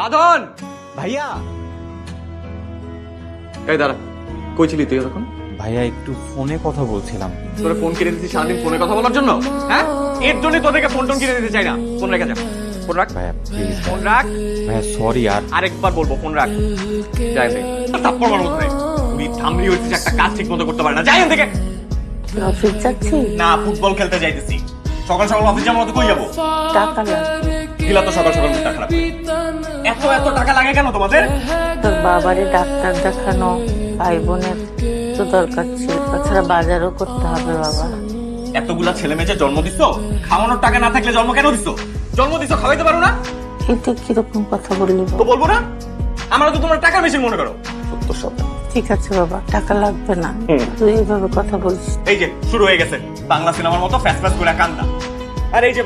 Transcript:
বাঁধন ভাইয়া এই দাঁড়া, কই ছিলি তুই এখন? ভাইয়া একটু ফোনে কথা বলছিলাম। তোরা ফোন কিনে দিচ্ছিস সারাদিন ফোনে কথা বলার জন্য? হ্যাঁ, এর জন্য তোদেরকে ফোন টোন কিনে দিতে চাই না। ফোন রেখে যা, ফোন রাখ ভাইয়া প্লিজ ফোন রাখ। ভাইয়া সরি। আর আরেকবার বলবো ফোন রাখ। যাই থেকে থাপ্পড় মারবো তোরে। তুই থামলি হইছিস, একটা কাজ ঠিক মতো করতে পারে না। যাই এখান থেকে। অফিস যাচ্ছি, না, ফুটবল খেলতে যাইতেছি। সকাল সকাল অফিস যাওয়ার মতো কই যাবো? টাকা লাগবে। দিলা তো সকাল সকাল মুখটা খারাপ করে। এত টাকা লাগে কেন তোমাদের? তোর বাবারে ডাক্তার দেখানো, ভাই বোনের তো দরকার ছিল, তাছাড়া বাজারও করতে হবে বাবা। এতগুলা ছেলে মেয়ে জন্ম দিছো, খাওয়ানোর টাকা না থাকলে জন্ম কেন দিছো? জন্ম দিছো, খাওয়াইতে পারো না? এটা কিরকম কথা বললি তো বাবা? বলবো না? আমরা তো তোমার টাকা বেশি মনে করো। সত্য সব। ঠিক আছে বাবা, টাকা লাগবে না, তুই এইভাবে কথা বলছিস। এই যে শুরু হয়ে গেছে বাংলা সিনেমার মতো ফ্যাস ফ্যাস করে কান্দা। আর এই যে